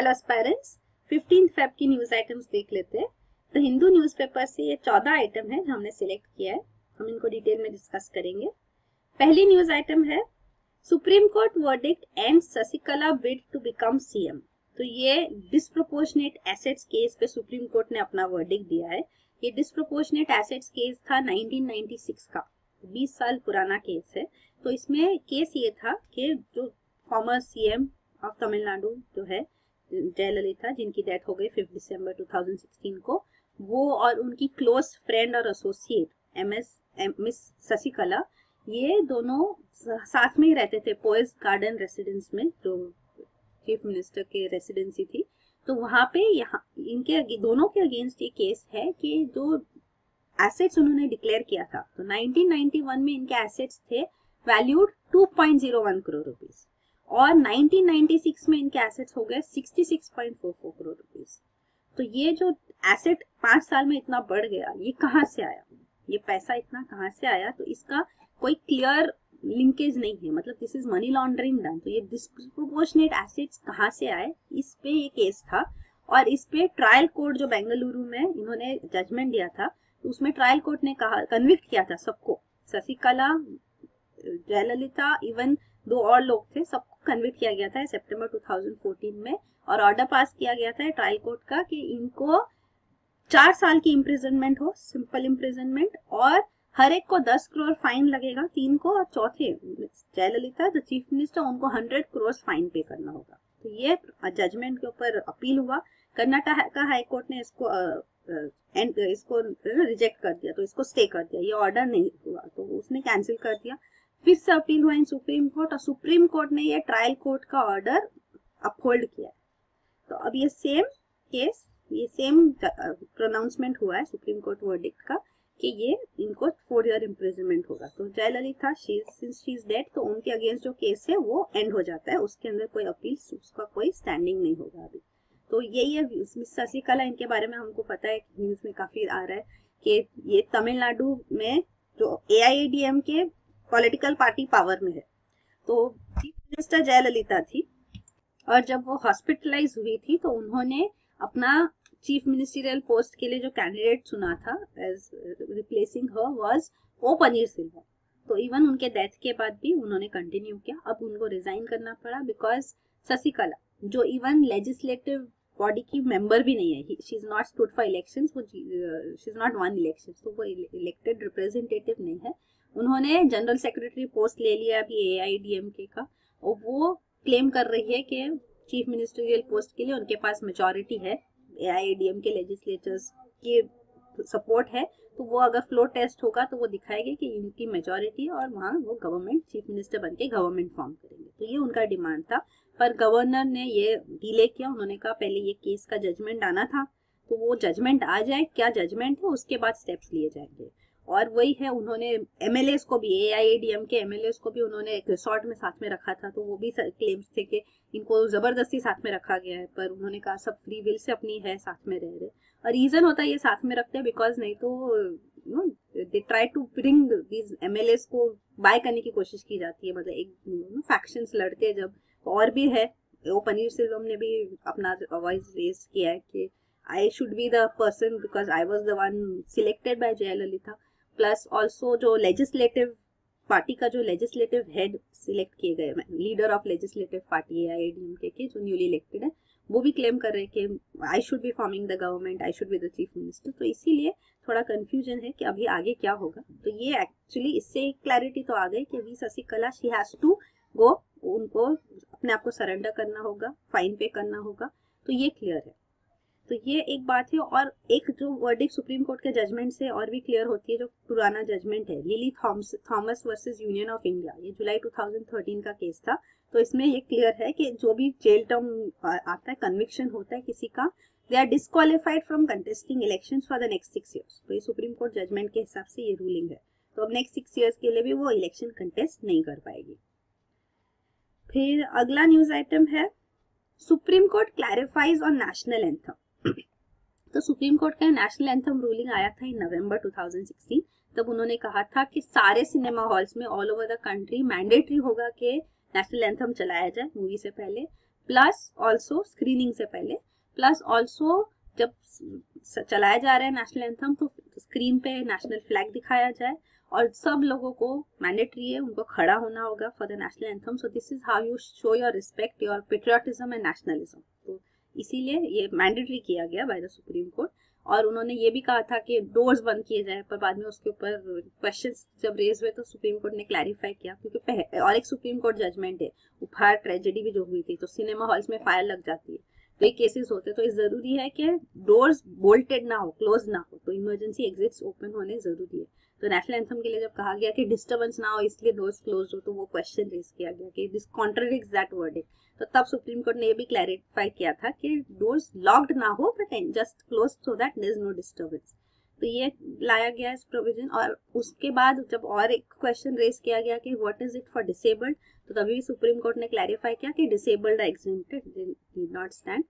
Hello aspirants, 15 Feb की news items देख लेते हैं। तो हिंदू न्यूज़पेपर से ये 14 आइटम है जो हमने सिलेक्ट किया है। हम इनको डिटेल में डिस्कस करेंगे। पहली न्यूज आइटम है supreme court verdict and Sasikala bid to become CM. तो ये डिस्प्रोपोर्शनेट एसेट्स केस पे सुप्रीम कोर्ट ने अपना वर्डिक्ट दिया है। ये डिस्प्रोपोर्शनेट एसेट्स केस था 1996 का, 20 साल पुराना केस है। तो इसमें केस ये था कि जो फॉर्मर सीएम ऑफ तमिलनाडु जो है जयललिता, जिनकी डेथ हो गई 5 दिसंबर 2016 को, वो और उनकी क्लोज फ्रेंड और एसोसिएट मिस शशिकला, ये दोनों साथ में ही रहते थे पोएस गार्डन रेसिडेंस में, जो चीफ मिनिस्टर के रेसिडेंसी थी। तो वहां पे यहाँ इनके दोनों के अगेंस्ट ये केस है कि जो एसेट्स उन्होंने डिक्लेयर किया था, तो 1991 में इनके एसेट्स थे वैल्यूड 2.01 करोड़ रुपीस और 1996 में इनके एसेट्स हो गए 66.44 करोड़ रुपीस। तो ये जो एसेट 5 साल में इतना बढ़ गया, ये कहाँ से आया, ये पैसा इतना कहाँ से आया? तो इसका कोई क्लियर लिंकेज नहीं है, मतलब this is money laundering done. तो ये डिस्प्रोपोर्शनेट एसेट्स कहाँ से आए, इस पे ये केस था। और इस पे ट्रायल कोर्ट जो बेंगलुरु में इन्होंने जजमेंट दिया था, तो उसमें ट्रायल कोर्ट ने कहा, कन्विक्ट किया था सबको, शशिकला, जयललिता, इवन 2 और लोग थे, सबको कन्विक्ट किया गया था सितंबर 2014 में। और ऑर्डर पास किया गया था ट्रायल कोर्ट का कि इनको 4 साल की इम्प्रिजनमेंट हो, सिंपल इम्प्रिजनमेंट, और हर एक को 10 करोड़ फाइन लगेगा, 3 को, और चौथे जयललिता द चीफ मिनिस्टर, उनको 100 करोड़ फाइन पे करना होगा। तो ये जजमेंट के ऊपर अपील हुआ। कर्नाटक का हाई कोर्ट ने इसको रिजेक्ट कर दिया, तो इसको स्टे कर दिया, ये ऑर्डर नहीं हुआ, तो उसने कैंसिल कर दिया। फिर से अपील हुआ इन सुप्रीम कोर्ट, और सुप्रीम कोर्ट ने ये ट्रायल कोर्ट का ऑर्डर अपहोल्ड किया। तो अब ये सेम केस, ये सेम प्रोनाउंसमेंट हुआ है सुप्रीम कोर्ट वर्डिक्ट का कि ये इनको 4 ईयर इम्प्रिजनमेंट होगा। तो Jayalalithaa since she is dead, तो उनके अगेंस्ट जो केस है वो एंड हो जाता है, उसके अंदर कोई अपील, उसका कोई स्टैंडिंग नहीं होगा अभी। तो यही है मिस शशिकला, इनके बारे में हमको पता है, न्यूज में काफी आ रहा है कि ये तमिलनाडु में जो AIADM के पॉलिटिकल पार्टी पावर में है। तो चीफ मिनिस्टर जयललिता थी, और जब वो हॉस्पिटलाइज हुई थी तो उन्होंने अपना चीफ मिनिस्टरियल पोस्ट के लिए जो कैंडिडेट चुना था as replacing her was oh Panneerselvam. तो इवन उनके डेथ के बाद भी उन्होंने कंटिन्यू किया। अब उनको रिजाइन करना पड़ा बिकॉज शशिकला, जो इवन लेजिस्लेटिव बॉडी की मेंबर भी नहीं है, she is not stood for elections, वो she is not won election, तो वो इलेक्टेड रिप्रेजेंटेटिव नहीं है। उन्होंने जनरल सेक्रेटरी पोस्ट ले लिया अभी AIADMK का, और वो क्लेम कर रही है कि चीफ मिनिस्टरियल पोस्ट के लिए उनके पास मेजॉरिटी है, AIADM के लेजिस्लेचर्स की सपोर्ट है। तो वो अगर फ्लोर टेस्ट होगा तो वो दिखाएगी कि इनकी मेजॉरिटी, और वहाँ वो गवर्नमेंट, चीफ मिनिस्टर बन के गवर्नमेंट फॉर्म करेंगे। तो ये उनका डिमांड था, पर गवर्नर ने ये डिले किया। उन्होंने कहा पहले ये केस का जजमेंट आना था, तो वो जजमेंट आ जाए, क्या जजमेंट है उसके बाद स्टेप्स लिए जाएंगे। और वही है, उन्होंने MLAs को भी, AIADM के MLAs को भी उन्होंने एक रिसोर्ट में साथ में रखा था, तो वो भी क्लेम्स थे कि इनको जबरदस्ती साथ में रखा गया है, पर उन्होंने कहा सब फ्री विल से अपनी है, साथ में रह रहे। और रीजन होता है ये साथ में रखते हैं बिकॉज नहीं तो they try to bring these MLAs को बाय करने की कोशिश की जाती है, मतलब एक फैक्शंस लड़ते हैं जब। तो और भी है, वो पनीरसेल्वम ने भी अपना वॉइस रेज किया है कि I should be the person because I was the one selected by Jayalalithaa. Plus also जो लेजिस्लेटिव पार्टी का जो लेजिस्लेटिव हेड सिलेक्ट किए गए, leader of legislative party AIADMK के जो न्यूली इलेक्टेड है, वो भी क्लेम कर रहे हैं कि I should be forming the government, I should be the chief minister. तो इसीलिए थोड़ा कंफ्यूजन है कि अभी आगे क्या होगा। तो ये एक्चुअली इससे क्लैरिटी तो आ गई कि अभी Sasikala, she has to go, उनको अपने आप को सरेंडर करना होगा, फाइन पे करना होगा। तो ये क्लियर है। तो ये एक बात है। और एक जो वर्डिक्ट सुप्रीम कोर्ट के जजमेंट से और भी क्लियर होती है, जो पुराना जजमेंट है lily Thomas versus union of India, ये जुलाई 2013 का केस था। तो इसमें ये क्लियर है कि जो भी जेल टर्म आता है, कन्विक्शन होता है किसी का, they are disqualified from contesting elections for the next 6 years। तो ये सुप्रीम कोर्ट जजमेंट के हिसाब से ये रूलिंग है। तो अब नेक्स्ट 6 years के लिए भी वो इलेक्शन कंटेस्ट नहीं कर पाएगी। फिर अगला न्यूज आइटम है supreme court clarifies on national anthem. तो सुप्रीम कोर्ट का नेशनल एंथम रूलिंग आया था इन नवंबर 2016। तब उन्होंने कहा था कि सारे सिनेमा हॉल्स में all over the country mandatory होगा कि नेशनल एंथम चलाया जाए मूवी से पहले। प्लस ऑल्सो स्क्रीनिंग से पहले, प्लस ऑल्सो जब चलाया जा रहा है नेशनल एंथम तो स्क्रीन पे नेशनल फ्लैग दिखाया जाए और सब लोगों को मैंडेटरी है उनको खड़ा होना होगा for the national anthem. So this is how you show your respect, your patriotism and nationalism. तो इसीलिए ये मैंडेटरी किया गया बाय द सुप्रीम कोर्ट. और उन्होंने ये भी कहा था कि डोर्स बंद किए जाए, पर बाद में उसके ऊपर क्वेश्चंस जब रेज हुए तो सुप्रीम कोर्ट ने क्लैरिफाई किया, क्योंकि और एक सुप्रीम कोर्ट जजमेंट है, उपहार ट्रेजेडी भी जो हुई थी तो सिनेमा हॉल्स में फायर लग जाती है, तो ये केसेस होते हैं. तो ये जरूरी है कि डोर्स बोल्टेड ना हो, क्लोज ना हो, तो इमरजेंसी एग्जिट्स ओपन होने जरूरी है. तो नेशनल एंथम के लिए जब कहा गया कि डिस्टर्बेंस ना हो इसलिए डोर्स क्लोज हो, तो वो क्वेश्चन रेज किया गया कि दिस कॉन्ट्राडिक्ट्स दैट वर्डिक्ट. तो तब सुप्रीम कोर्ट ने ये भी क्लैरिफाई किया था कि डोर्स लॉक्ड ना हो but just close so that there is no disturbance. तो ये लाया गया इस प्रोविजन. और उसके बाद जब और एक क्वेश्चन रेज किया गया कि what is it for disabled, तो तभी भी सुप्रीम कोर्ट ने क्लैरिफाई किया कि disabled are exempted, they need not stand.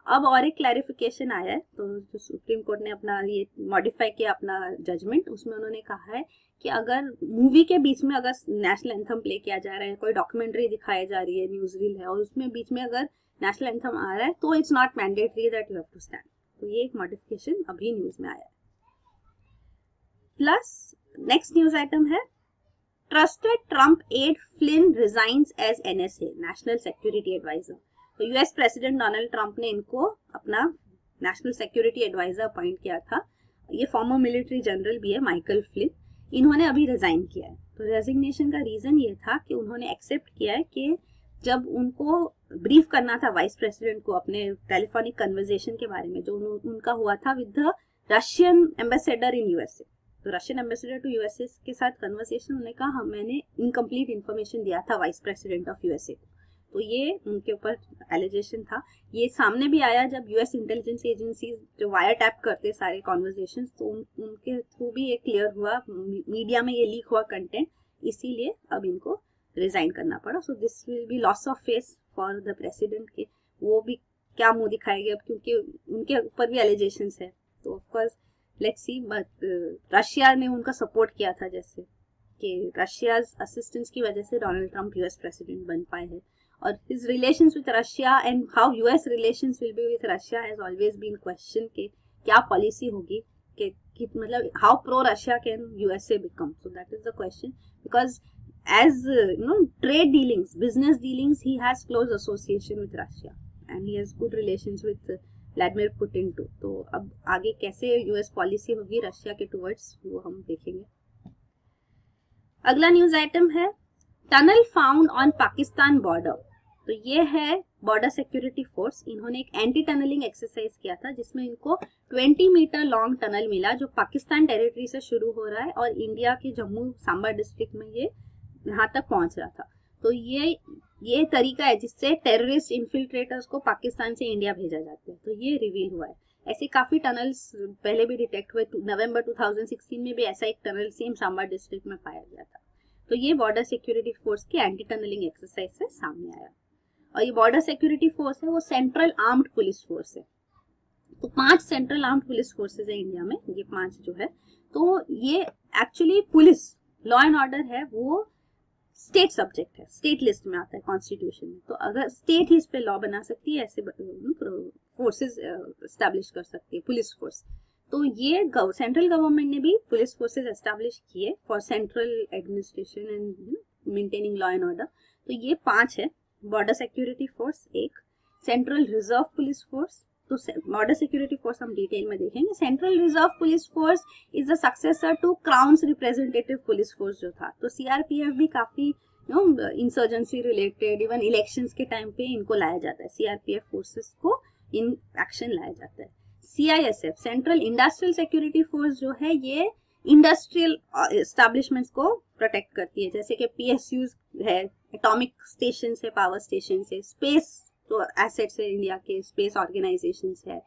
अब और एक क्लैरिफिकेशन आया है, तो जो सुप्रीम कोर्ट ने अपना ये मॉडिफाई किया अपना जजमेंट, उसमें उन्होंने कहा है कि अगर मूवी के बीच में अगर नेशनल एंथम प्ले किया जा रहा है, कोई डॉक्यूमेंट्री दिखाई जा रही है, न्यूज रील है, और उसमें बीच में अगर नेशनल एंथम आ रहा है तो it's not mandatory that you have to stand. तो ये एक मॉडिफिकेशन अभी न्यूज में आया है. प्लस नेक्स्ट न्यूज आइटम है trusted Trump aide Flynn resigns as NSA national security adviser. तो यूएस प्रेसिडेंट डोनाल्ड ट्रंप ने इनको अपना नेशनल सिक्योरिटी एडवाइजर अपॉइंट किया था. ये फॉर्मर मिलिट्री जनरल भी है माइकल फ्लिन. इन्होंने अभी रिजाइन किया है. तो रेजिग्नेशन का रीजन ये था कि उन्होंने एक्सेप्ट किया है कि जब उनको ब्रीफ करना था वाइस प्रेसिडेंट को अपने टेलीफोनिक कन्वर्सेशन के बारे में जो उनका हुआ था with the Russian ambassador in USA, तो रशियन एम्बेसडर टू यूएसए के साथ कन्वर्सेशन उन्होंने कहा मैंने इनकम्प्लीट इन्फॉर्मेशन दिया था वाइस प्रेसिडेंट ऑफ यूएसए को. तो ये उनके ऊपर एलिगेशन था. ये सामने भी आया जब यूएस इंटेलिजेंस एजेंसी जो वायर टैप करते सारे कॉन्वर्सेशन, तो उनके थ्रू भी ये क्लियर हुआ, मीडिया में ये लीक हुआ कंटेंट, इसीलिए अब इनको रिजाइन करना पड़ा. So this will be loss of face for the president के. वो भी क्या मुंह दिखाएंगे अब, क्योंकि उनके ऊपर भी एलिगेशन है. तो of course let's see. But Russia ने उनका सपोर्ट किया था, जैसे कि रशिया असिस्टेंस की वजह से डोनाल्ड ट्रंप यूएस प्रेसिडेंट बन पाए हैं. और his relations with Russia and how US relations will be with Russia has always been question के क्या पॉलिसी होगी, कि मतलब how pro Russia can USA become. So that is the question, because as trade dealings, business dealings, he has close association with Russia and he has good relations with Vladimir Putin too. तो अब आगे कैसे US policy होगी Russia के towards, वो हम देखेंगे. अगला न्यूज आइटम है tunnel found on Pakistan border. तो ये है बॉर्डर सिक्योरिटी फोर्स. इन्होंने एक एंटी टनलिंग एक्सरसाइज किया था जिसमें इनको 20 मीटर लॉन्ग टनल मिला जो पाकिस्तान टेरिटरी से शुरू हो रहा है और इंडिया के जम्मू सांबा डिस्ट्रिक्ट में ये यहाँ तक पहुंच रहा था. तो ये तरीका है जिससे टेररिस्ट इन्फिल्ट्रेटर्स को पाकिस्तान से इंडिया भेजा जाता है. तो ये रिवील हुआ है. ऐसे काफी टनल्स पहले भी डिटेक्ट हुए. नवंबर 2016 में भी ऐसा एक टनल सेम सांबा डिस्ट्रिक्ट में पाया गया था. तो ये बॉर्डर सिक्योरिटी फोर्स की एंटी टनलिंग एक्सरसाइज से सामने आया. और ये बॉर्डर सिक्योरिटी फोर्स है वो सेंट्रल आर्म्ड पुलिस फोर्स है. तो 5 सेंट्रल आर्म्ड पुलिस फोर्सेस है इंडिया में. ये 5 जो है, तो ये actually police law and order है वो स्टेट सब्जेक्ट है, स्टेट लिस्ट में आता है कॉन्स्टिट्यूशन में. तो अगर स्टेट ही इस पे लॉ बना सकती है, ऐसे फोर्सेस एस्टैब्लिश कर सकती है पुलिस फोर्स. तो ये सेंट्रल गवर्नमेंट ने भी पुलिस फोर्सेस एस्टैब्लिश किए for central administration and maintaining law and order. तो ये 5 है. बॉर्डर सिक्योरिटी फोर्स एक, सेंट्रल रिजर्व पुलिस फोर्स. तो बॉर्डर सिक्योरिटी फोर्स हम डिटेल में देखेंगे. Central reserve police force is the successor to crown's representative police force जो था. तो सीआरपीएफ भी काफी इंसर्जेंसी रिलेटेड इवन इलेक्शंस के टाइम पे इनको लाया जाता है. सीआरपीएफ फोर्सेस को इन एक्शन लाया जाता है. CISF central industrial security force जो है ये इंडस्ट्रियल एस्टैब्लिशमेंट्स को प्रोटेक्ट करती है, जैसे कि पीएसयूज है, एटॉमिक स्टेशन है, पावर स्टेशन है, स्पेस तो एसेट्स है, इंडिया के स्पेस ऑर्गेनाइजेशंस है,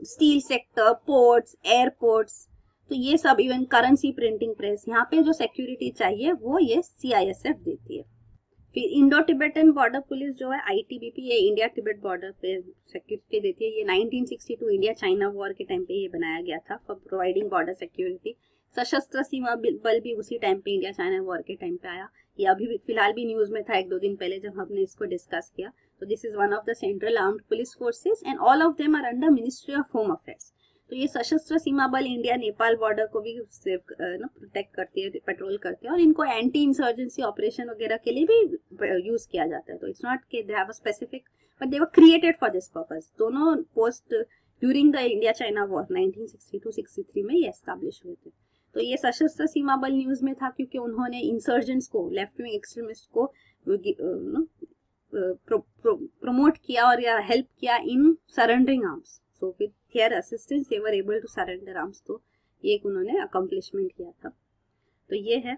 स्टील सेक्टर, पोर्ट्स, एयरपोर्ट्स. तो ये सब, इवन करेंसी प्रिंटिंग प्रेस, यहाँ पे जो सिक्योरिटी चाहिए वो ये सीआईएसएफ देती है. फिर इंडो टिबेटन बॉर्डर पुलिस जो है आईटीबीपी, ये इंडिया टिबेट बॉर्डर पे सिक्योरिटी देती है. ये 1962 इंडिया चाइना वॉर के टाइम पे ये बनाया गया था फॉर प्रोवाइडिंग बॉर्डर सिक्योरिटी. सशस्त्र सीमा बल भी उसी टाइम पे इंडिया चाइना वॉर के टाइम पे आया. ये अभी फिलहाल भी न्यूज में था 1-2 दिन पहले जब हमने इसको डिस्कस किया। तो this is one of the central armed police forces and all of them are under ministry of home affairs. तो ये सशस्त्र सीमा बल इंडिया नेपाल बॉर्डर को भी प्रोटेक्ट करती है, पेट्रोल करते हैं, और इनको एंटी इंसर्जेंसी ऑपरेशन वगैरह के लिए भी यूज किया जाता है। तो इट्स नॉट कि they have a specific, but they were created for this purpose. दोनों post during the India China war 1962-63 में ये एस्टैब्लिश हुए थे। तो ये सशस्त्र सीमा बल न्यूज में था क्योंकि उन्होंने इंसर्जेंट्स को, लेफ्ट विंग एक्सट्रीमिस्ट को प्रमोट किया और या हेल्प किया in surrendering arms. So with their assistance they were able to surrender arms। तो ये एक उन्होंने अकम्पलिशमेंट किया था। तो ये है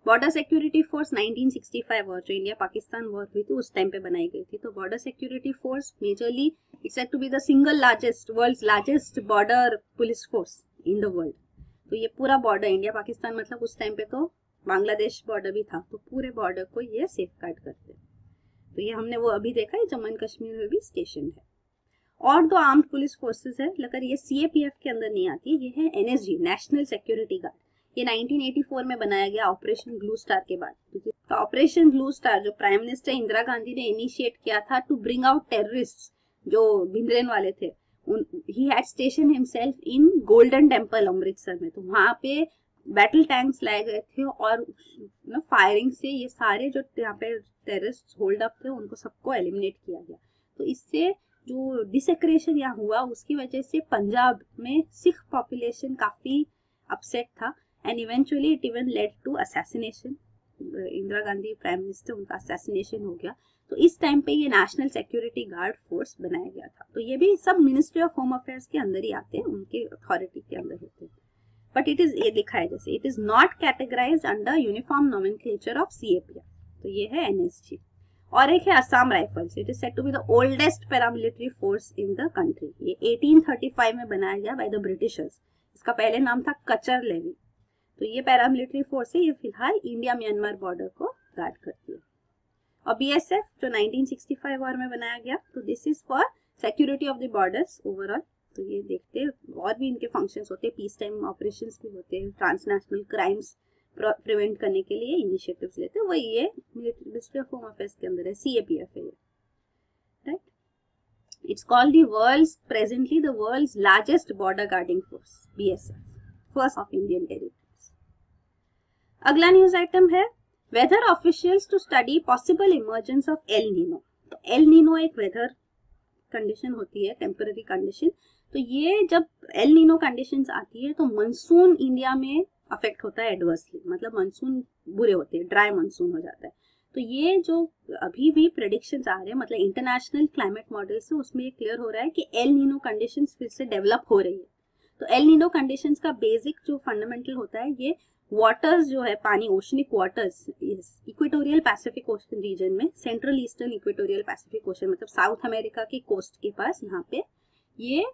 बॉर्डर सिक्योरिटी फोर्स 1965 वॉर, जो इंडिया पाकिस्तान वॉर हुई थी उस टाइम पे बनाई गई थी। तो border security force majorly it's said to be the single largest, world's largest border police force in the world. तो ये पूरा बॉर्डर, इंडिया पाकिस्तान मतलब उस टाइम पे तो बांग्लादेश बॉर्डर भी था, तो पूरे बॉर्डर को ये सेफ गार्ड करते हैं। तो ये हमने वो अभी देखा है, जम्मू एंड कश्मीर में भी स्टेशन है। और दो आर्म्ड पुलिस फोर्सेस है, लेकिन ये सीएपीएफ के अंदर नहीं आती, ये है एनएसजी, नेशनल सिक्योरिटी गार्ड। ये 1984 में बनाया गया ऑपरेशन ब्लू स्टार के बाद। तो ऑपरेशन ब्लू स्टार जो प्राइम मिनिस्टर इंदिरा गांधी ने इनिशिएट किया था टू ब्रिंग आउट टेररिस्ट जो भिंद्रेन वाले थे, he had station himself in golden temple Amritsar में। तो वहां पे बैटल टैंक्स लाए गए थे और फायरिंग से ये सारे जो यहाँ पे टेररिस्ट होल्ड अप थे उनको सबको एलिमिनेट किया गया। तो इससे जो डिसेक्रेशन यहाँ हुआ उसकी वजह से पंजाब में सिख पॉपुलेशन काफी अपसेट था and eventually it even led to assassination. Indira Gandhi prime minister, उनका असैसिनेशन हो गया। तो इस टाइम पे ये नेशनल सिक्योरिटी गार्ड फोर्स बनाया गया था। तो ये भी सब मिनिस्ट्री ऑफ होम अफेयर्स के अंदर ही आते हैं, उनके अथॉरिटी के अंदर होते हैं। बट इट इज, ये लिखा है जैसे, it is not categorized under uniform nomenclature of CAPF. तो ये है एनएसजी। और एक है Assam rifles, it is said to be the oldest paramilitary force in the country. ये 1835 में बनाया गया बाय द ब्रिटिशर्स। इसका पहले नाम था कचर लेवी। तो ये पैरामिलिट्री फोर्स है, ये फिलहाल इंडिया म्यांमार बॉर्डर को गार्ड करती है। और बीएसएफ जो 1965 वॉर में बनाया गया, तो this is for security of the borders overall. तो ये देखते हैं और भी इनके फंक्शंस होते हैं, पीस टाइम ऑपरेशंस भी होते हैं, ट्रांसनेशनल क्राइम्स प्रिवेंट करने के लिए इनिशिएटिव्स लेते हैं। वही ये मिनिस्ट्री ऑफ होम अफेयर्स के अंदर है, सीएपीएफ है ये, right. It's called the world's, presently the world's largest border guarding force, BSF, first of Indian territories. अगला न्यूज आइटम है weather officials to study possible emergence of El Nino. तो El Nino एक weather condition होती है, temporary condition. तो ये जब L Nino conditions आती है तो मानसून इंडिया में अफेक्ट होता है एडवर्सली, मतलब मानसून बुरे होते हैं, ड्राई मानसून हो जाता है। तो ये जो अभी भी प्रेडिक्शंस आ रहे हैं, मतलब इंटरनेशनल क्लाइमेट मॉडल से, उसमें ये क्लियर हो रहा है कि एल नीनो कंडीशंस फिर से डेवलप हो रही है। तो एल नीनो कंडीशंस का बेसिक जो फंडामेंटल होता है, ये वाटर्स जो है, पानी, oceanic waters equatorial Pacific Ocean region में, central eastern equatorial Pacific Ocean, मतलब साउथ अमेरिका की कोस्ट के पास, यहाँ पे ये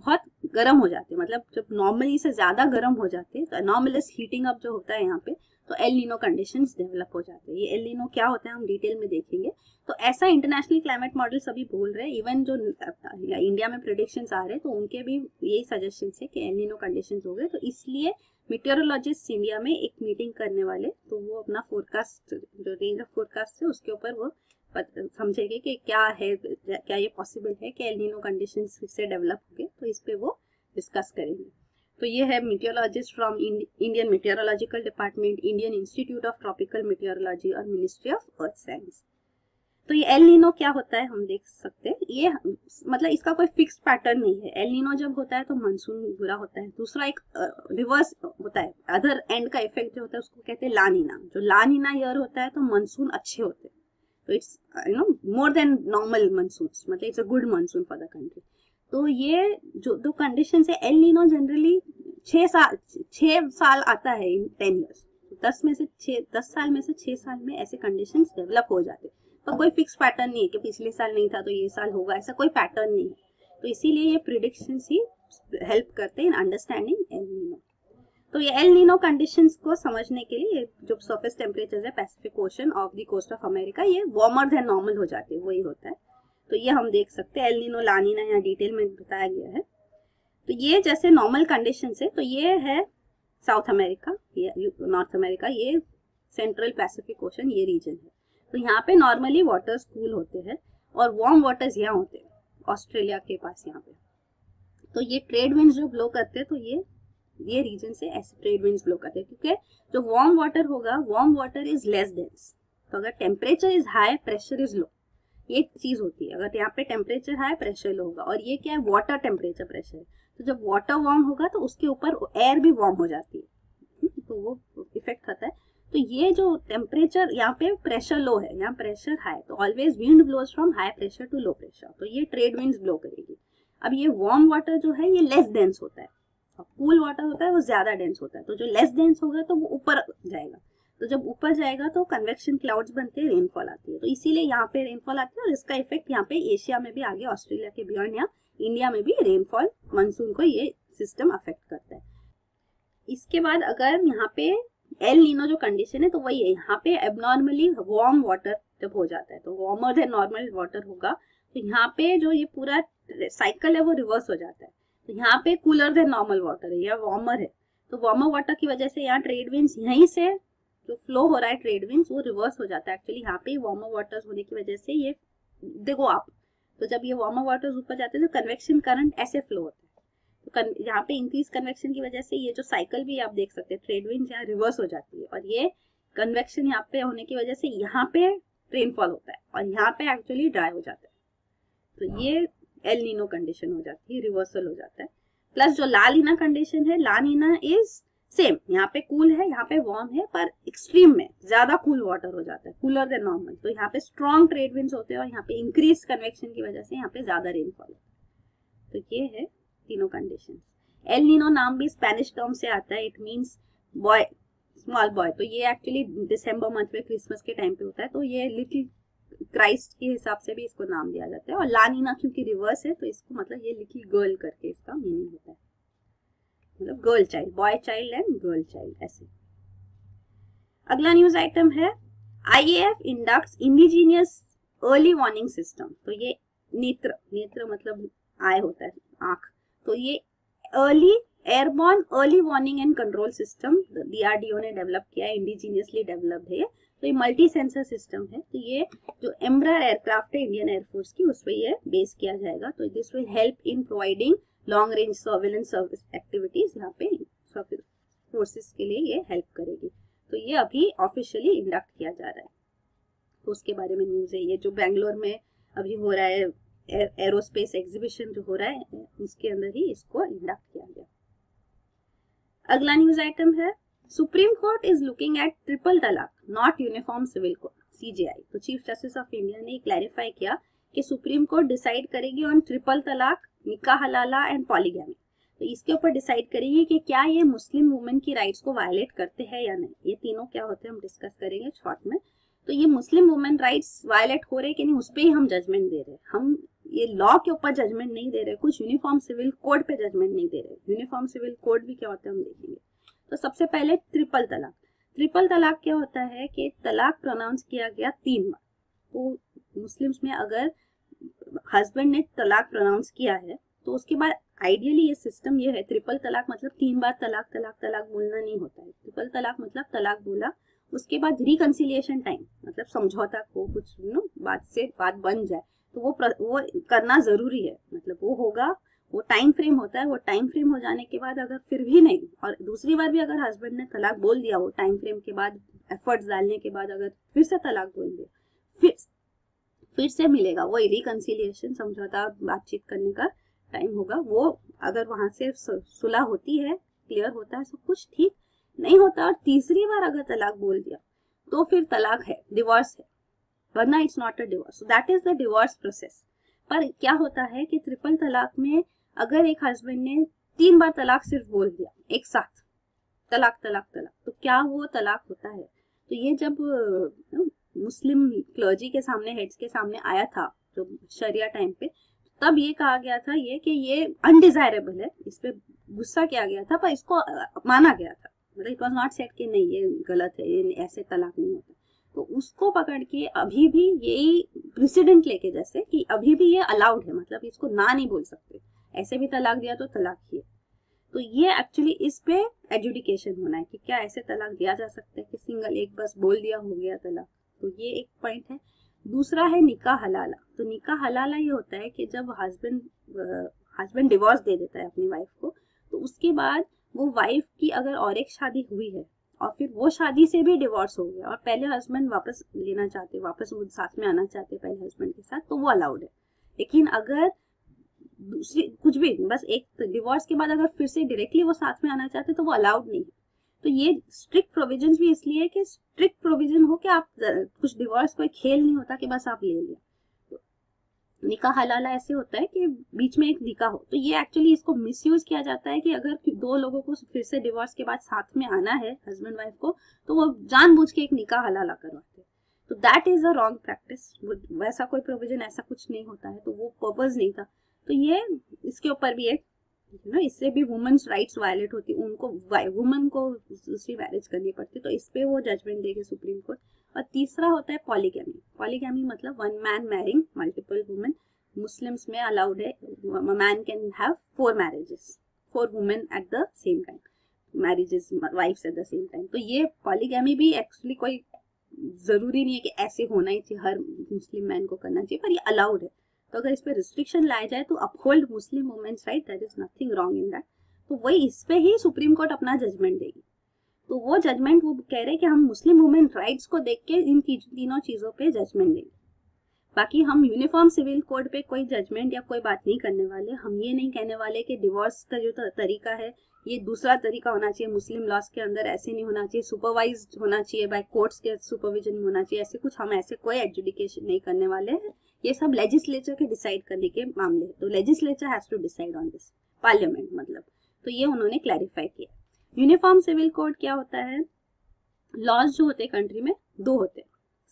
बहुत गर्म हो जाते हैं, मतलब जब नॉर्मली से ज्यादा गर्म हो जाते हैं, तो एनॉमलस हीटिंग अप जो होता है यहाँ पे, तो एल नीनो कंडीशंस डेवलप हो जाते हैं। ये एल नीनो क्या होता है हम डिटेल में देखेंगे। तो ऐसा इंटरनेशनल क्लाइमेट मॉडल सभी बोल रहे हैं, इवन जो इंडिया में प्रेडिक्शंस आ रहे हैं तो उनके भी यही सजेशन है कि एल नीनो कंडीशंस हो गए। तो इसलिए मीटियोरोलॉजिस्ट इंडिया में एक मीटिंग करने वाले, तो वो अपना फोरकास्ट, जो रेंज ऑफ फोरकास्ट है उसके ऊपर वो समझेंगे कि क्या है, क्या ये पॉसिबल है कि एल नीनो कंडीशंस फिर से डेवलप हो गए, तो इस पे वो डिस्कस करेंगे। तो ये है meteorologist from Indian Meteorological Department, Indian Institute of Tropical Meteorology और मिनिस्ट्री ऑफ अर्थ साइंस। तो ये एल नीनो क्या होता है हम देख सकते हैं। ये मतलब इसका कोई फिक्स पैटर्न नहीं है। एल नीनो जब होता है तो मानसून बुरा होता है। दूसरा एक रिवर्स होता है, अदर एंड का इफेक्ट जो होता है उसको कहते हैं ला नीना। जो ला नीना ईयर होता है तो मानसून अच्छे होते हैं, तो it's more than normal monsoon, मतलब it's a good monsoon for the country. तो ये जो दो कंडीशन है, एल नीनो जनरली 6 साल आता है इन 10 ईयर्स। 10 साल में से 6 साल में ऐसे कंडीशंस डेवलप हो जाते हैं। पर कोई फिक्स पैटर्न नहीं है कि पिछले साल नहीं था तो ये साल होगा, ऐसा कोई पैटर्न नहीं है। तो इसीलिए ये प्रिडिक्शंस ही हेल्प करते हैं इन अंडरस्टैंडिंग एल नीनो। तो ये एल नीनो कंडीशंस को समझने के लिए जो सरफेस टेम्परेचर है Pacific ocean off the coast of America, ये वार्मर देन नॉर्मल हो जाते हैं, वही होता है। तो ये हम देख सकते हैं, एल नीनो ला नीना यहाँ डिटेल में बताया गया है। तो ये जैसे नॉर्मल कंडीशंस है, तो ये है साउथ अमेरिका, ये नॉर्थ अमेरिका, ये सेंट्रल पैसिफिक ओशन ये रीजन है। तो यहाँ पे नॉर्मली वाटर्स कूल होते हैं और वार्म वाटर्स यहाँ होते हैं ऑस्ट्रेलिया के पास यहाँ पे। तो ये ट्रेड विंड्स जो ब्लो करते हैं, तो ये रीजन से ऐसे ट्रेड विंड्स ब्लो करते हैं, क्योंकि जो वार्म वाटर होगा, warm water is less dense. तो अगर temperature is high, pressure is low, ये चीज होती है। अगर यहाँ पे टेम्परेचर हाई, प्रेशर लो होगा, और ये क्या है, वाटर टेम्परेचर प्रेशर। तो जब वाटर वार्म होगा तो उसके ऊपर एयर भी वार्म हो जाती है, तो वो इफेक्ट आता है। तो ये जो टेम्परेचर, यहाँ पे प्रेशर लो है, यहाँ प्रेशर हाई, तो always wind blows from high pressure to low pressure, तो ये ट्रेड विंड्स ब्लो करेगी। अब ये वार्म वाटर जो है ये लेस डेंस होता है, और कूल वाटर होता है वो ज्यादा डेंस होता है। तो जो लेस डेंस होगा तो वो ऊपर जाएगा, तो जब ऊपर जाएगा तो कन्वेक्शन क्लाउड्स बनते हैं, रेनफॉल आती है। तो इसीलिए यहाँ पे रेनफॉल आती है, और इसका इफेक्ट यहाँ पे एशिया में भी आगे, ऑस्ट्रेलिया के बियॉन्ड या इंडिया में भी रेनफॉल, मानसून को ये सिस्टम अफेक्ट करता है। इसके बाद अगर यहाँ पे एल नीनो जो कंडीशन है, तो वही है, यहाँ पे एबनॉर्मली वार्म वाटर जब हो जाता है, तो वार्मर देन नॉर्मल वाटर होगा, तो यहाँ पे जो ये पूरा साइकिल है वो रिवर्स हो जाता है। तो यहाँ पे कूलर देन नॉर्मल वाटर है या वार्मर है, तो वार्मर वाटर की वजह से यहाँ ट्रेड विंड्स, यहीं से जो फ्लो हो रहा है ट्रेड विंड्स, वो रिवर्स हो जाता है। एक्चुअली यहाँ पे वार्मर वाटर्स होने की वजह से ये देखो आप, तो जब ये वार्मर वाटर्स ऊपर जाते हैं तो कन्वेक्शन करंट ऐसे फ्लो होता है। तो यहाँ पे इंक्रीज कन्वेक्शन की वजह से ये जो साइकिल भी आप देख सकते हैं, ट्रेड विंड्स यहाँ रिवर्स हो जाती है, और ये कन्वेक्शन यहाँ पे होने की वजह से यहाँ पे रेनफॉल होता है और यहाँ पे एक्चुअली ड्राई हो जाता है। तो ये एल नीनो कंडीशन हो जाती है, रिवर्सल हो जाता है। प्लस जो ला नीना कंडीशन है, ला नीना इज सेम, यहाँ पे कूल है, यहाँ पे वार्म है, पर एक्सट्रीम में ज्यादा कूल वाटर हो जाता है, कूलर देन नॉर्मल। तो यहाँ पे स्ट्रॉन्ग ट्रेड विंड्स होते हैं और यहाँ पे इंक्रीज कन्वेक्शन की वजह से यहाँ पे ज्यादा रेनफॉल होता है। तो ये है तीनों कंडीशन। एल नीनो नाम भी स्पेनिश टर्म से आता है, it means boy, small boy. तो ये एक्चुअली दिसंबर मंथ में क्रिसमस के टाइम पे होता है, तो ये लिटिल क्राइस्ट के हिसाब से भी इसको नाम दिया जाता है। और ला नीना क्योंकि रिवर्स है, तो इसको मतलब ये लिटिल गर्ल करके इसका मीनिंग होता है, मतलब girl child, boy child and girl child ऐसे। अगला न्यूज आइटम है, IAF inducts indigenous early warning system. तो ये नेत्र, नेत्र मतलब आई होता है, आंख। तो ये early airborne early warning and control system DRDO ने डेवलप किया है, इंडिजीनियसली डेवलप्ड है। तो ये मल्टी सेंसर सिस्टम है। तो ये जो एम्ब्रायर एयरक्राफ्ट है इंडियन एयरफोर्स की, उस पर ये बेस किया जाएगा। तो this will help in providing long range surveillance service activities, यहाँ पे फोर्सेस के लिए ये हेल्प करेगी। तो ये अभी ऑफिशियली इंडक्ट किया जा रहा है, तो उसके बारे में न्यूज है। ये जो बेंगलोर में अभी हो रहा है एरोस्पेस एग्जीबिशन जो हो रहा है, उसके अंदर ही इसको इंडक्ट किया गया। अगला न्यूज आइटम है, supreme Court is looking at triple talaq not uniform civil code CJI। तो चीफ जस्टिस ऑफ इंडिया ने क्लैरिफाई किया कि सुप्रीम कोर्ट डिसाइड करेगी on triple talaq, nikah हलाला and polygamy. तो इसके ऊपर डिसाइड करेगी कि क्या ये मुस्लिम वुमेन की राइट्स को वायलेट करते हैं या नहीं। ये तीनों क्या होते हैं हम डिस्कस करेंगे शॉर्ट में। तो ये मुस्लिम वुमेन राइट्स वायलेट हो रहे कि नहीं, उस पर ही हम जजमेंट दे रहे हैं। हम ये लॉ के ऊपर जजमेंट नहीं दे रहे, कुछ यूनिफॉर्म सिविल कोड पे जजमेंट नहीं दे रहे। यूनिफॉर्म सिविल कोड भी क्या होता है हम देखेंगे। तो सबसे पहले ट्रिपल तलाक। ट्रिपल तलाक क्या होता है कि तलाक प्रोनाउंस किया गया 3 बार। तो मुस्लिम्स में अगर हस्बैंड ने तलाक प्रोनाउंस किया है, तो उसके बाद आइडियली ये सिस्टम ये है, ट्रिपल तलाक मतलब 3 बार तलाक तलाक तलाक बोलना नहीं होता है। ट्रिपल तलाक मतलब तलाक बोला, उसके बाद रिकंसिलिएशन टाइम, मतलब समझौता को कुछ बात से बात बन जाए, तो वो करना जरूरी है। मतलब वो होगा, वो टाइम फ्रेम होता है। वो टाइम फ्रेम हो जाने के बाद अगर फिर भी नहीं, और दूसरी बार भी अगर हस्बैंड ने तलाक बोल दिया, वो टाइम फ्रेम के बाद एफर्ट्स डालने के बाद अगर फिर से तलाक बोल दिया, फिर से मिलेगा वो रिकंसिलिएशन, समझौता बातचीत करने का टाइम होगा। वो अगर वहां से सुलह होती है, क्लियर होता है सब कुछ, ठीक नहीं होता और तीसरी बार अगर तलाक बोल दिया, तो फिर तलाक है, डिवोर्स है, वरना it's not a divorce. So that is the divorce process. पर क्या होता है कि ट्रिपल तलाक में अगर एक हस्बैंड ने 3 बार तलाक सिर्फ बोल दिया एक साथ, तलाक तलाक तलाक, तो क्या वो तलाक होता है? तो ये जब मुस्लिम क्लर्जी के सामने, हेड्स के सामने आया था जो शरिया टाइम पे, तब ये कहा गया था ये कि ये अनडिजायरेबल है, इस पे गुस्सा किया गया था, पर इसको माना गया था। मतलब इट वाज नॉट सेड कि नहीं ये गलत है, ये ऐसे तलाक नहीं होता। तो उसको पकड़ के अभी भी यही प्रेसिडेंट लेके, जैसे कि अभी भी ये अलाउड है, मतलब इसको ना नहीं बोल सकते, ऐसे भी तलाक दिया तो तलाक ही है। तो ये एक्चुअली इस पे एजुडिकेशन होना है कि क्या ऐसे तलाक दिया जा सकता है किसी सिंगल एक बस बोल दिया हो गया तलाक। तो ये एक पॉइंट है। दूसरा है निकाह हलाला। तो निकाह हलाला ये होता है कि जब हस्बैंड डिवोर्स दे देता है अपनी वाइफ को, तो उसके बाद वो वाइफ की अगर और एक शादी हुई है और फिर वो शादी से भी डिवोर्स हो गया और पहले हस्बैंड वापस लेना चाहते, वापस वो साथ में आना चाहते पहले हस्बैंड के साथ, तो वो अलाउड है। लेकिन अगर दूसरी कुछ भी बस एक डिवोर्स के बाद अगर फिर से डायरेक्टली वो साथ में आना चाहते तो वो अलाउड नहीं है। तो ये स्ट्रिक्ट प्रोविजंस भी इसलिए है कि स्ट्रिक्ट प्रोविजन हो कि आप कुछ डिवोर्स कोई खेल नहीं होता कि बस आप ले लिया। तो निकाह हलाला ऐसे होता है कि बीच में एक निकाह हो। तो ये एक्चुअली इसको मिसयूज किया जाता है कि अगर दो लोगों को फिर से डिवोर्स के बाद साथ में आना है हस्बैंड वाइफ को, तो वो जानबूझ के एक निकाह हलाला करवाते हैं। तो that is a wrong practice. वैसा कोई प्रोविजन ऐसा कुछ नहीं होता है, तो वो पर्पज नहीं था। तो ये इसके ऊपर भी एक इससे भी वुमेन्स राइट्स वायलेट होती, उनको वुमेन को दूसरी मैरिज करनी पड़ती, तो इस पे वो जजमेंट देगी सुप्रीम कोर्ट। और तीसरा होता है पॉलीगैमी। पॉलीगैमी मतलब one man marrying multiple women. Muslims में अलाउड है, man can have 4 marriages, 4 women at the same time, marriages wifes at the same time. तो ये पॉलीगैमी भी एक्चुअली कोई जरूरी नहीं है कि ऐसे होना ही चाहिए, हर मुस्लिम मैन को करना चाहिए, पर ये अलाउड है। तो अगर इस पे रिस्ट्रिक्शन लाया जाए तो uphold Muslim women's right, that is nothing wrong in that. तो वही इस पे ही सुप्रीम कोर्ट अपना जजमेंट देगी। तो वो जजमेंट वो कह रहे हैं कि हम मुस्लिम वुमेन राइट्स को देख के इन तीनों चीजों पे जजमेंट देंगे। बाकी हम यूनिफॉर्म सिविल कोड पे कोई जजमेंट या कोई बात नहीं करने वाले। हम ये नहीं कहने वाले कि डिवोर्स का जो तरीका है ये दूसरा तरीका होना चाहिए, मुस्लिम लॉज के अंदर ऐसे नहीं होना चाहिए, सुपरवाइज होना चाहिए, बाय कोर्ट्स के सुपरविजन में होना चाहिए, ऐसे कुछ हम ऐसे कोई एडजुडिकेशन नहीं करने वाले हैं। ये सब लेजिस्लेचर के डिसाइड करने के मामले हैं। तो legislature has to decide on this, parliament मतलब। तो ये उन्होंने क्लैरिफाई किया। यूनिफॉर्म सिविल कोड क्या होता है? लॉज जो होते हैं कंट्री में 2 होते हैं,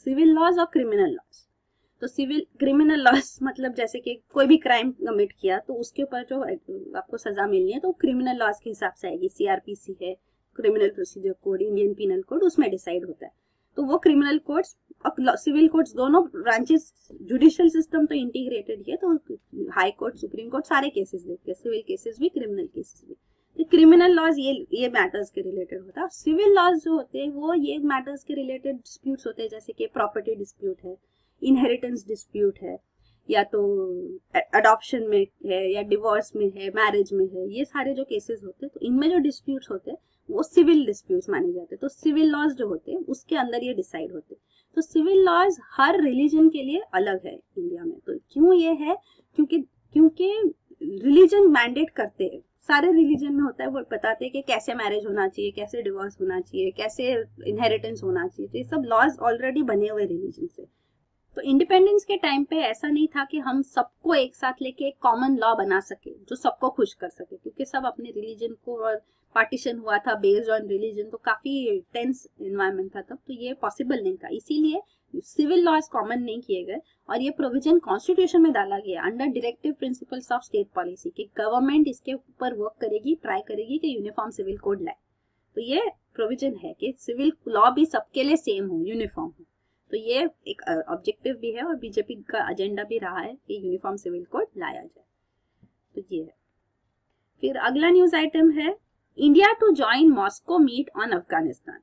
सिविल लॉज और क्रिमिनल लॉज। तो सिविल क्रिमिनल लॉज मतलब जैसे कि कोई भी क्राइम कमिट किया तो उसके ऊपर जो आपको सजा मिलनी है तो क्रिमिनल लॉज के हिसाब से आएगी। सीआरपीसी है, criminal procedure code, Indian penal code, उसमें डिसाइड होता है। तो वो क्रिमिनल कोड्स और सिविल कोड्स दोनों ब्रांचेस, जुडिशियल सिस्टम तो इंटीग्रेटेड है, तो हाई कोर्ट, सुप्रीम कोर्ट सारे केसेस देखते हैं, सिविल केसेस भी, क्रिमिनल केसेस भी। तो क्रिमिनल लॉज ये मैटर्स के रिलेटेड होता है। सिविल लॉज जो होते हैं वो ये मैटर्स के रिलेटेड डिस्प्यूट्स होते हैं, जैसे कि प्रॉपर्टी डिस्प्यूट है, इनहेरिटेंस डिस्प्यूट है, या तो अडॉप्शन में है, या डिवोर्स में है, मैरिज में है, ये सारे जो केसेस होते हैं तो इनमें जो डिस्प्यूट्स होते हैं वो सिविल डिस्प्यूट्स माने जाते हैं। तो सिविल लॉज जो होते हैं उसके अंदर ये डिसाइड होते हैं। तो सिविल लॉज हर रिलीजन के लिए अलग है इंडिया में। तो क्यों ये है? क्योंकि रिलीजन मैंडेट करते हैं, सारे रिलीजन में होता है, वो बताते हैं कि कैसे मैरिज होना चाहिए, कैसे डिवोर्स होना चाहिए, कैसे इनहेरिटेंस होना चाहिए। तो ये सब लॉज ऑलरेडी बने हुए रिलीजन से। तो इंडिपेंडेंस के टाइम पे ऐसा नहीं था कि हम सबको एक साथ लेके एक कॉमन लॉ बना सके जो सबको खुश कर सके, क्योंकि सब अपने रिलीजन को, और पार्टीशन हुआ था बेस्ड ऑन रिलीजन, तो काफी टेंस एनवायरनमेंट था तब, तो ये पॉसिबल नहीं था। इसीलिए सिविल लॉज कॉमन नहीं किए गए और ये प्रोविजन कॉन्स्टिट्यूशन में डाला गया under directive principles of state policy कि गवर्नमेंट इसके ऊपर वर्क करेगी, ट्राई करेगी कि यूनिफॉर्म सिविल कोड लाए। तो ये प्रोविजन है कि सिविल लॉ भी सबके लिए सेम हो, यूनिफॉर्म हो। तो ये एक ऑब्जेक्टिव भी है और बीजेपी का एजेंडा भी रहा है कि यूनिफॉर्म सिविल कोड लाया जाए। तो ये है। फिर अगला न्यूज आइटम है India to join Moscow meet on Afghanistan.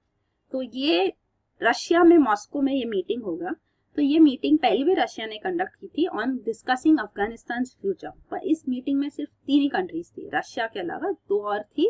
तो ये रशिया में, मॉस्को में ये मीटिंग होगा। तो ये मीटिंग पहले भी रशिया ने कंडक्ट की थी ऑन डिस्कसिंग अफगानिस्तान फ्यूचर, पर इस मीटिंग में सिर्फ 3 ही कंट्रीज थी, रशिया के अलावा 2 और थी,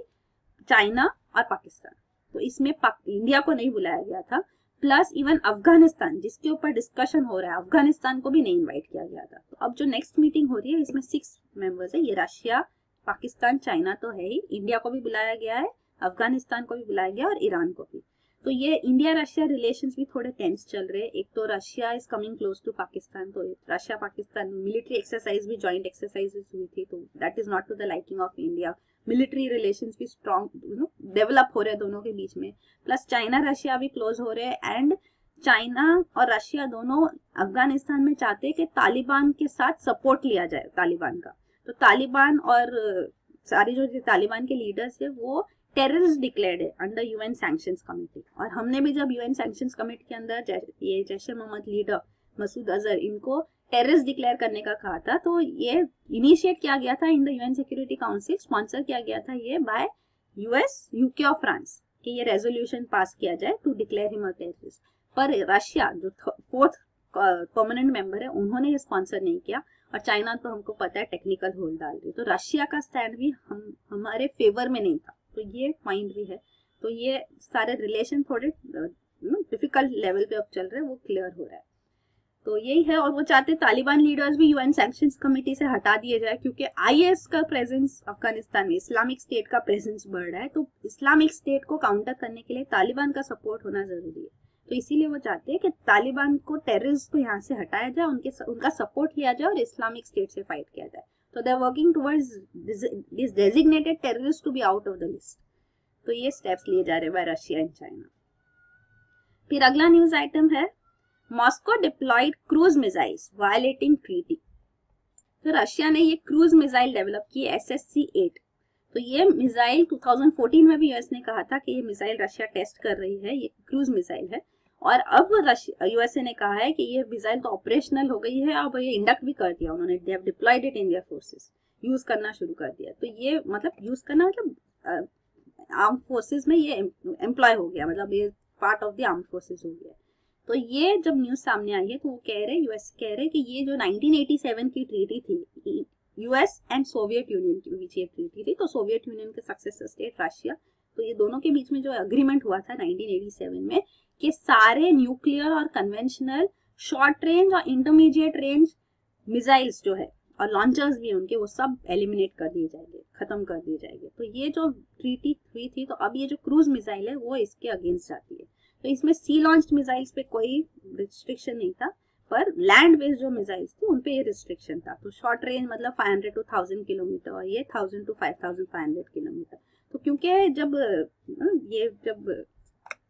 चाइना और पाकिस्तान। तो इसमें इंडिया को नहीं बुलाया गया था, प्लस इवन अफगानिस्तान जिसके ऊपर डिस्कशन हो रहा है, अफगानिस्तान को भी नहीं इनवाइट किया गया था। तो अब जो नेक्स्ट मीटिंग हो रही है इसमें 6 मेंबर्स है, ये रशिया, पाकिस्तान, चाइना तो है ही, इंडिया को भी बुलाया गया है, अफगानिस्तान को भी बुलाया गया और ईरान को भी। तो ये इंडिया रशिया रिलेशंस भी थोड़े टेंस चल रहे हैं। एक तो Russia is coming close to Pakistan, तो रशिया पाकिस्तान मिलिट्री एक्सरसाइज भी, जॉइंट एक्सरसाइजेस हुई थी, तो that is not to the liking of India. Military relations भी स्ट्रॉन्ग डेवलप हो रहे हैं दोनों के बीच में, प्लस चाइना रशिया भी क्लोज हो रहे हैं। एंड चाइना और रशिया दोनों अफगानिस्तान में चाहते हैं कि तालिबान के साथ सपोर्ट लिया जाए तालिबान का। तो तालिबान और सारे जो तालिबान के लीडर्स है वो टेररिस्ट डिक्लेयर्ड है अंडर यूएन सैंक्शंस कमेटी। और हमने भी जब यूएन सैंक्शंस कमेटी के अंदर ये जैश ए मोहम्मद लीडर मसूद अजहर, इनको टेररिस्ट डिक्लेयर करने का कहा था, तो ये इनिशिएट किया गया था in the UN security council, sponsor किया गया था ये बाय यूएस, यूके और फ्रांस, कि ये रेजोल्यूशन पास किया जाए to declare him a terrorist, पर रशिया जो 4th परमानेंट मेंबर है उन्होंने ये स्पॉन्सर नहीं किया, और चाइना तो हमको पता है टेक्निकल होल्ड डाल रही है, तो रशिया का स्टैंड भी हमारे फेवर में नहीं था, तो ये पॉइंट भी है। तो ये सारे रिलेशन थोड़े डिफिकल्ट लेवल पे अब चल रहे हैं, वो क्लियर हो रहा है। तो यही है, और वो चाहते तालिबान लीडर्स भी यूएन सैंक्शंस कमेटी से हटा दिए जाए, क्योंकि आईएस का प्रेजेंस अफगानिस्तान में, इस्लामिक स्टेट का प्रेजेंस बढ़ रहा है, तो इस्लामिक स्टेट को काउंटर करने के लिए तालिबान का सपोर्ट होना जरूरी है। तो इसीलिए वो चाहते हैं कि तालिबान को, टेररिस्ट को यहाँ से हटाया जाए, उनका सपोर्ट लिया जाए और इस्लामिक स्टेट से फाइट किया जाए। तो they are working towards this designated terrorist to be out of the list. तो ये स्टेप्स लिए जा रहे हैं बाय रशिया एंड चाइना। फिर अगला न्यूज आइटम है Moscow deployed cruise missiles violating treaty. तो रशिया ने ये क्रूज मिसाइल डेवलप की SSC-8। तो ये मिसाइल 2014 में भी यूएस ने कहा था कि ये मिसाइल रशिया टेस्ट कर रही है, ये क्रूज मिसाइल है, और अब यूएसए ने कहा है कि ये मिसाइल तो ऑपरेशनल हो गई है, अब ये इंडक्ट भी कर दिया उन्होंने, they have deployed it in their forces, use करना शुरू कर दिया। तो ये मतलब यूज करना मतलब आर्म फोर्सेस में ये एम्प्लॉय हो गया, मतलब ये part of the arm forces हो गया। तो ये जब न्यूज सामने आई है तो वो कह रहे, यूएस कह रहे कि ये जो 1987 की ट्रीटी थी, यूएस एंड सोवियत यूनियन के बीच ये ट्रीटी थी, तो सोवियत यूनियन के सक्सेसर स्टेट रशिया, तो ये दोनों के बीच में जो एग्रीमेंट हुआ था 1987 में कि सारे न्यूक्लियर और कन्वेंशनल शॉर्ट रेंज और इंटरमीडिएट रेंज मिसाइल्स जो है और लॉन्चर्स भी उनके, वो सब एलिमिनेट कर दिए जाएंगे, खत्म कर दिए जाएंगे। तो ये जो ट्रीटी हुई थी, तो अब ये जो क्रूज मिसाइल है वो इसके अगेंस्ट जाती है। तो इसमें सी लॉन्च्ड मिसाइल्स पे कोई रिस्ट्रिक्शन नहीं था, पर लैंड बेस्ड जो मिसाइल्स थी उन पे ये रिस्ट्रिक्शन था। तो शॉर्ट रेंज मतलब 500 to 1000 किलोमीटर, और ये 1000 to 5500 किलोमीटर। तो क्योंकि जब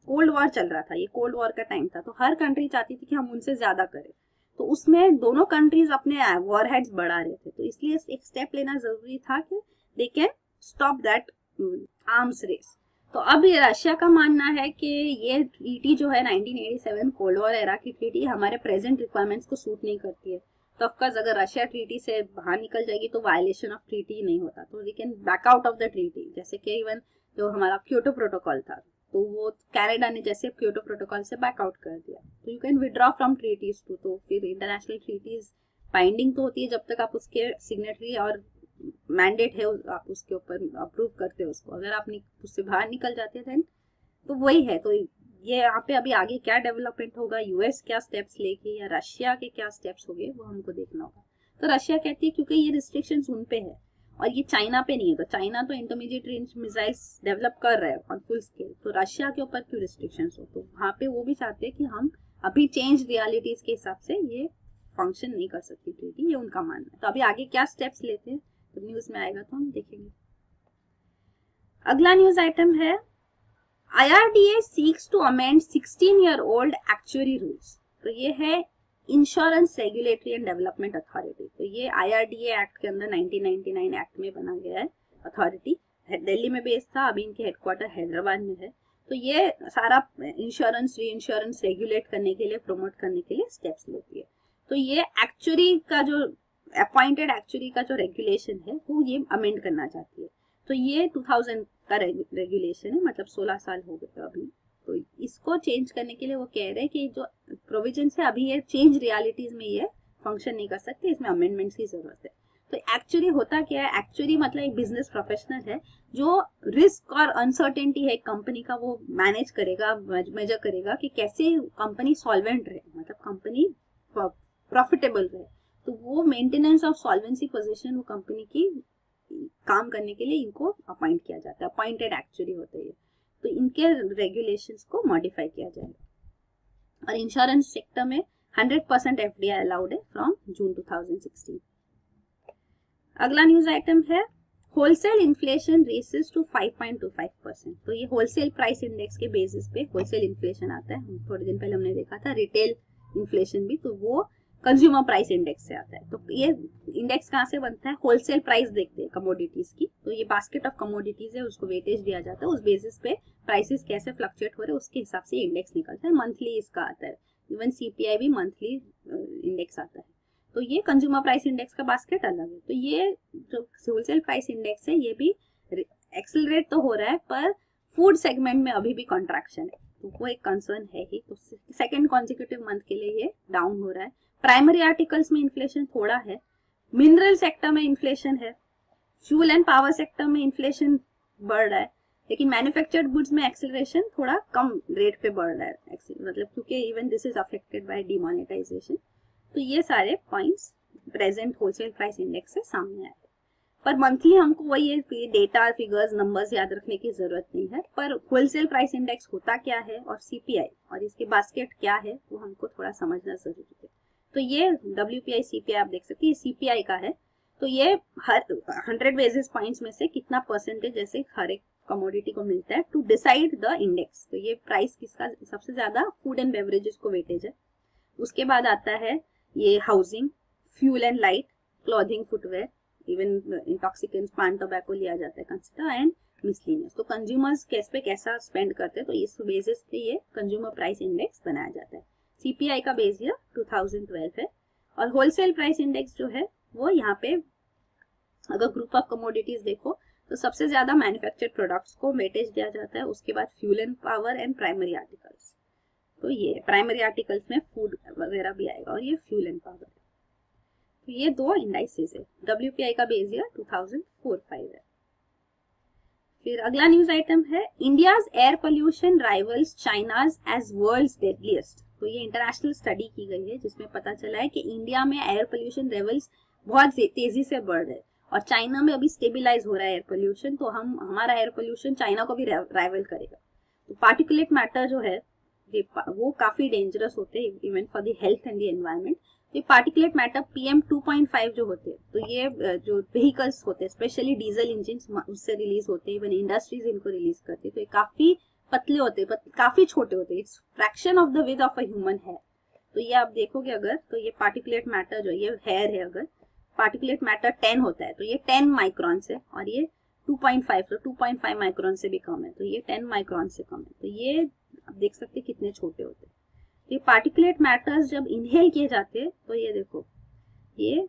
कोल्ड वॉर चल रहा था, ये कोल्ड वॉर का टाइम था, तो हर कंट्री चाहती थी कि हम उनसे ज्यादा करें, तो उसमें दोनों कंट्रीज अपने वॉर हेड्स बढ़ा रहे थे, तो इसलिए एक स्टेप लेना जरूरी था कि they can stop that arms race. तो अब ये रशिया का मानना है कि ये ट्रीटी जो है 1987 कोल्ड वॉर एरा की ट्रीटी हमारे प्रेजेंट रिक्वायरमेंट्स को सूट नहीं करती है। तो ऑफकोर्स अगर रशिया ट्रीटी से बाहर निकल जाएगी तो वायलेशन ऑफ ट्रीटी नहीं होता, तो we can back out of the treaty. जैसे कि इवन जो हमारा क्योटो प्रोटोकॉल था, तो वो कनाडा ने जैसे क्योटो प्रोटोकॉल से बैक आउट कर दिया, तो you can withdraw from treaties too. तो फिर इंटरनेशनल ट्रीटीज बाइंडिंग तो होती है जब तक आप उसके सिग्नेटरी और मैंडेट है, आप उसके ऊपर अप्रूव करते हो उसको, अगर आप उससे बाहर निकल जाते हैं तो वही है। तो ये यहाँ पे अभी आगे क्या डेवलपमेंट होगा, यूएस क्या स्टेप्स लेगी या रशिया के क्या स्टेप्स होंगे, वो हमको देखना होगा। तो रशिया कहती है क्योंकि ये रिस्ट्रिक्शन उन पे है और ये चाइना पे नहीं है, तो चाइना तो इंटरमीडिएट रेंज मिसाइल्स डेवलप कर रहे हैं ऑन फुल स्केल, तो रशिया के ऊपर क्यों रिस्ट्रिक्शन हो। तो वहाँ पे वो भी चाहते हैं कि हम अभी चेंज रियलिटीज के हिसाब से ये फंक्शन नहीं कर सकती ट्रीटी, ये उनका मानना है। तो अभी आगे क्या स्टेप्स लेते हैं तो न्यूज में आएगा तो हम देखेंगे। अगला न्यूज आइटम है IRDA seeks to amend 16-year-old actuary rules. तो ये है insurance regulatory and development authority. तो ये IRDA एक्ट के अंदर 1999 एक्ट में बना गया है अथॉरिटी, दिल्ली में बेस्ड था, अभी इनके हेडक्वार्टर हैदराबाद में है। तो ये सारा इंश्योरेंस री इंश्योरेंस रेगुलेट करने के लिए, प्रमोट करने के लिए स्टेप्स लेती है। तो ये एक्चुअरी का जो अपॉइंटेड एक्चुअरी का जो रेगुलेशन है वो ये अमेंड करना चाहती है। तो ये 2000 का रेगुलेशन है, मतलब 16 साल हो गए अभी। तो इसको चेंज करने के लिए वो कह रहे हैं कि जो प्रोविजन है अभी ये चेंज रियलिटीज में ये फंक्शन नहीं कर सकते, इसमें अमेंडमेंट्स की जरूरत है। तो एक्चुअली होता क्या है, एक्चुअली मतलब एक बिजनेस प्रोफेशनल है जो रिस्क और अनसर्टेनिटी है कंपनी का, वो मैनेज करेगा, मेजर करेगा कि कैसे कंपनी सॉल्वेंट रहे, मतलब कंपनी प्रॉफिटेबल रहे। तो वो मेंटेनेंस ऑफ सॉल्वेंसी पोजीशन वो कंपनी की काम करने के लिए इनको अपॉइंट किया जाता है, अपॉइंटेड एक्चुअली होते हैं। तो इनके रेगुलेशंस को मॉडिफाई किया जाएगा। और इंश्योरेंस सेक्टर में 100% FDI अलाउड है फ्रॉम जून 2016। अगला न्यूज आइटम है होलसेल इन्फ्लेशन रेसेस टू 5.25%। तो ये होलसेल प्राइस इंडेक्स के बेसिस पे होलसेल इन्फ्लेशन आता है। थोड़े दिन पहले हमने देखा था रिटेल इन्फ्लेशन भी, तो वो कंज्यूमर प्राइस इंडेक्स से आता है। तो ये इंडेक्स कहाँ से बनता है, होलसेल प्राइस देखते हैं कमोडिटीज की। तो ये बास्केट ऑफ कमोडिटीज है, उसको वेटेज दिया जाता है, उस बेसिस पे प्राइसेस कैसे फ्लक्चुएट हो रहे हैं उसके हिसाब से इंडेक्स निकलता है। मंथली इसका आता है, इवन CPI भी मंथली इंडेक्स आता है। तो ये कंज्यूमर प्राइस इंडेक्स का बास्केट अलग है। तो ये जो होलसेल प्राइस इंडेक्स है ये भी एक्सेलरेट तो हो रहा है, पर फूड सेगमेंट में अभी भी कॉन्ट्रैक्शन है, तो वो एक कंसर्न है ही। तो सेकेंड कॉन्जिक्यूटिव मंथ के लिए ये डाउन हो रहा है। प्राइमरी आर्टिकल्स में इन्फ्लेशन थोड़ा है, मिनरल सेक्टर में इन्फ्लेशन है, फ्यूल एंड पावर सेक्टर में इन्फ्लेशन बढ़ रहा है, लेकिन मैन्युफैक्चर्ड गुड्स में एक्सेलरेशन थोड़ा कम रेट पे बढ़ रहा है, मतलब क्योंकि even this is affected by demonetisation. तो ये सारे points present wholesale price index से सामने आए। पर मंथली हमको वही है कि डेटा, फिगर्स, नंबर्स याद रखने की जरूरत नहीं है, पर होलसेल प्राइस इंडेक्स होता क्या है और सीपीआई और इसके बास्केट क्या है वो हमको थोड़ा समझना जरूरी है। तो ये WPI CPI आप देख सकते हैं, सीपीआई का है। तो ये हर 100 बेसिस पॉइंट्स में से कितना परसेंटेज जैसे हर एक कमोडिटी को मिलता है टू डिसाइड द इंडेक्स। तो ये प्राइस किसका सबसे ज्यादा, फूड एंड बेवरेजेस को वेटेज है। उसके बाद आता है ये housing, fuel and light, clothing, footwear, even intoxicants, पान, टोबैको लिया जाता है कंसिडर, एंड मिसलिनियस। तो कंज्यूमर्स कैसा स्पेंड करते हैं, तो इस बेसिस पे ये कंज्यूमर प्राइस इंडेक्स बनाया जाता है। सीपीआई का बेस ईयर 2012 है। और होलसेल प्राइस इंडेक्स जो है वो यहाँ पे अगर ग्रुप ऑफ कमोडिटीज देखो तो सबसे ज्यादा मैन्युफैक्चर्ड प्रोडक्ट्स को वेटेज दिया जाता है, उसके बाद fuel and power and primary articles. तो ये प्राइमरी आर्टिकल्स में फूड वगैरह भी आएगा और ये फ्यूल एंड पावर। तो ये दो इंडाइसेस है। WPI का बेस ईयर 2004-05 है। फिर अगला न्यूज आइटम है India's air pollution rivals China's as world's deadliest. तो ये इंटरनेशनल स्टडी की गई है जिसमें पता चला है कि इंडिया में एयर पोल्यूशन लेवल्स बहुत तेजी से बढ़ रहे हैं और चाइना में अभी स्टेबिलाईज हो रहा है एयर पोल्यूशन। तो हमारा एयर पोल्यूशन चाइना को भी राइवल करेगा। तो पार्टिकुलेट मैटर जो है वो काफी डेंजरस होते हैं even for the health and the environment. ये पार्टिकुलेट मैटर PM 2.5 जो होते हैं, तो ये जो व्हीकल्स होते हैं स्पेशली डीजल इंजिन उससे रिलीज होते हैं, इवन इंडस्ट्रीज इनको रिलीज करती है। तो ये काफी पतले होते हैं, काफी छोटे होते हैं, it's fraction of the width of a human hair. तो ये आप देखोगे अगर, तो ये पार्टिकुलेट मैटर जो ये हेयर है, अगर पार्टिकुलेट मैटर 10 होता है तो ये 10 माइक्रॉन से, और ये 2.5 तो 2.5 माइक्रॉन से भी कम है, तो ये 10 माइक्रॉन से कम है। तो ये आप देख सकते हैं कितने छोटे होते हैं। ये पार्टिकुलेट मैटर्स जब इनहेल किए जाते हैं तो ये देखो, ये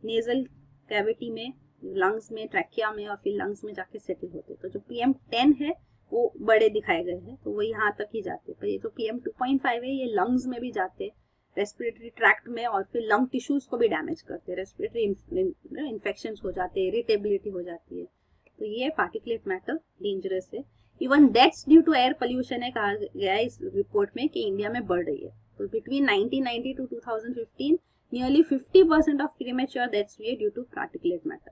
नेजल कैविटी में, लंग्स में, ट्रैकिया में और फिर लंग्स में जाके सेटल होते हैं। तो जो PM 10 है वो बड़े दिखाए गए हैं, तो वो यहाँ तक ही जाते हैं। पर ये जो PM 2.5 है ये लंग्स में भी जाते हैं, रेस्पिरेटरी ट्रैक्ट में, और फिर लंग टिश्यूज को भी डैमेज करते हैं, रेस्पिरेटरी इन्फेक्शंस हो जाते हैं, इरिटेबिलिटी हो जाती है। तो ये पार्टिकुलेट मैटर डेंजरस है। Even deaths due to air pollution है कहा गया है इस रिपोर्ट में कि इंडिया में बढ़ रही है। तो between 1990 to 2015 nearly 50% of premature deaths हुए ड्यू टू पार्टिकुलेट मैटर।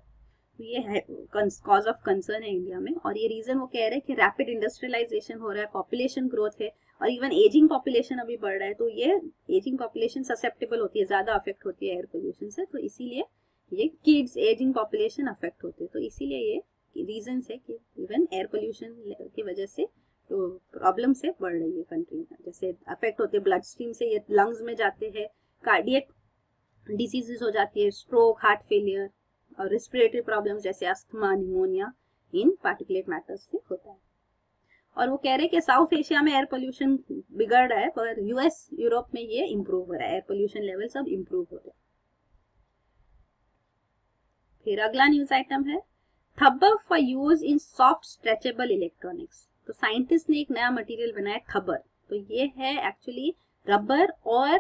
तो ये है कॉज ऑफ कंसर्न है इंडिया में। और ये रीजन वो कह रहे हैं कि रैपिड इंडस्ट्रियलाइजेशन हो रहा है, पॉपुलेशन ग्रोथ है, और इवन एजिंग पॉपुलेशन अभी बढ़ रहा है। तो ये एजिंग पॉपुलेशन ससेप्टेबल होती है, ज्यादा अफेक्ट होती है एयर पोल्यूशन से। तो इसीलिए ये किड्स, एजिंग पॉपुलेशन अफेक्ट होते हैं। तो इसीलिए ये रीजन है कि इवन एयर पोल्यूशन की वजह से तो प्रॉब्लम से बढ़ रही है कंट्री में। जैसे अफेक्ट होते हैं ब्लड स्ट्रीम से, ये लंग्स में जाते हैं, कार्डियक डिसीजेस हो जाती है, स्ट्रोक, हार्ट फेलियर और रेस्पिरेटरी प्रॉब्लम्स जैसे अस्थमा, निमोनिया इन पार्टिकुलेट मैटर्स से होता है। और वो कह रहे हैं कि साउथ एशिया में एयर पोल्यूशन बिगड़ रहा है, पर US, यूरोप में ये इंप्रूव हो रहा है, एयर पोल्यूशन लेवल सब इंप्रूव हो रहे हैं। फिर अगला न्यूज आइटम है thubber for use in soft stretchable electronics. तो साइंटिस्ट ने एक नया मटेरियल बनाया थब्बर। तो ये है एक्चुअली रबर और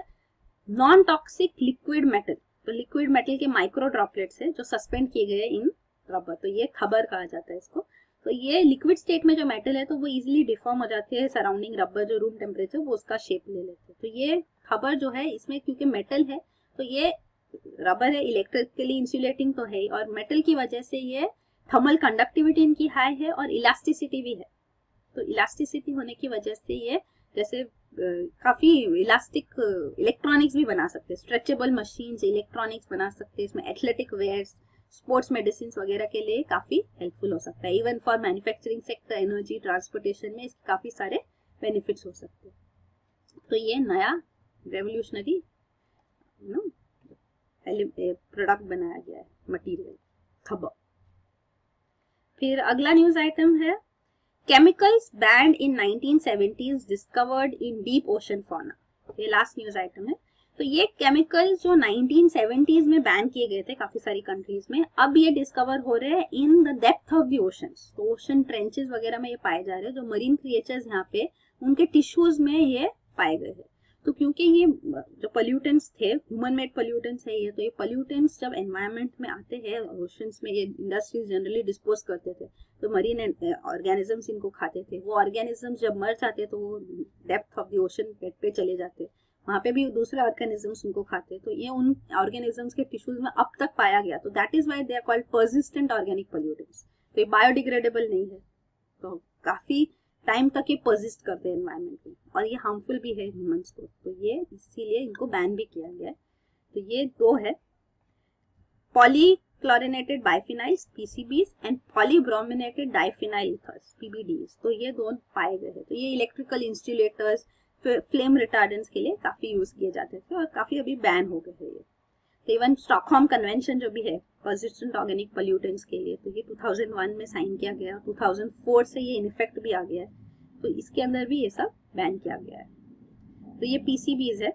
नॉन टॉक्सिक लिक्विड मेटल। तो लिक्विड मेटल के माइक्रो ड्रॉपलेट्स है जो सस्पेंड किए गए इन रबर, तो ये खबर कहा जाता है इसको। तो ये लिक्विड स्टेट में जो मेटल है तो वो इजीली डिफॉर्म हो जाते हैं, सराउंडिंग रबर जो रूम टेम्परेचर वो उसका शेप ले लेते हैं। तो ये खबर जो है इसमें क्योंकि मेटल है तो ये रबर है, इलेक्ट्रिकली इंसुलेटिंग तो है, और मेटल की वजह से ये थर्मल कंडक्टिविटी इनकी हाई है और इलास्टिसिटी भी है। तो इलास्टिसिटी होने की वजह से ये जैसे काफी इलास्टिक इलेक्ट्रॉनिक्स भी बना सकते हैं, स्ट्रेचेबल मशीन्स, इलेक्ट्रॉनिक्स बना सकते हैं, इसमें एथलेटिक वेयर्स, स्पोर्ट्स मेडिसिन वगैरह के लिए काफी हेल्पफुल हो सकता है। Even for manufacturing sector, energy, transportation में इसके काफी सारे बेनिफिट्स हो सकते हैं। तो ये नया रेवोल्यूशनरी प्रोडक्ट बनाया गया है, मटीरियल खबर। फिर अगला न्यूज आइटम है chemicals banned in 1970s discovered in deep ocean fauna. ये लास्ट न्यूज आइटम है। तो ये केमिकल्स जो 1970s में बैन किए गए थे काफी सारी कंट्रीज में, अब ये डिस्कवर हो रहे हैं in the depth of the oceans. तो ओशन ट्रेंचेस वगैरह में ये पाए जा रहे हैं, जो मरीन क्रिएचर्स यहाँ पे उनके टिश्यूज में ये पाए गए हैं। तो क्योंकि ये जो पोल्यूटेंट्स थे, ह्यूमन मेड पोल्यूटेंट्स है ये, तो ये पोल्यूटेंट्स जब एनवायरनमेंट में आते हैं ओशंस में, ये इंडस्ट्रीज जनरली डिस्पोज करते थे, तो मरीन ऑर्गेनिजम्स इनको खाते थे। वो ऑर्गेनिजम्स जब मर जाते तो वो डेप्थ ऑफ द ओशन पे चले जाते, वहां पे भी दूसरे ऑर्गेनिजम्स उनको खाते, तो ये उन ऑर्गेनिजम्स के टिश्यूज में अब तक पाया गया। तो that is why they are called persistent organic pollutants. तो ये बायोडिग्रेडेबल नहीं है, तो काफी टाइम तक ये पर्सिस्ट करते हैं एनवायरनमेंट में, और ये हार्मफुल भी है ह्यूमंस को, तो ये इसीलिए इनको बैन भी किया गया है। तो ये दो है, polychlorinated biphenyls PCBs and polybrominated diphenyl ethers PBDEs. तो ये दोनों पाए गए हैं। तो ये इलेक्ट्रिकल इंस्टुलेटर्स, फ्लेम रिटार्डेंट्स के लिए काफी यूज किए जाते थे और काफी अभी बैन हो गए हैं ये। तो इवन स्टॉकहोम कन्वेंशन जो भी है पर्सिस्टेंट ऑर्गेनिक पोल्यूटेंट्स के लिए, तो ये 2001 में साइन किया गया, 2004 से ये इन इफेक्ट भी आ गया है, तो इसके अंदर भी ये सब बैन किया गया है। तो ये पीसीबीज है,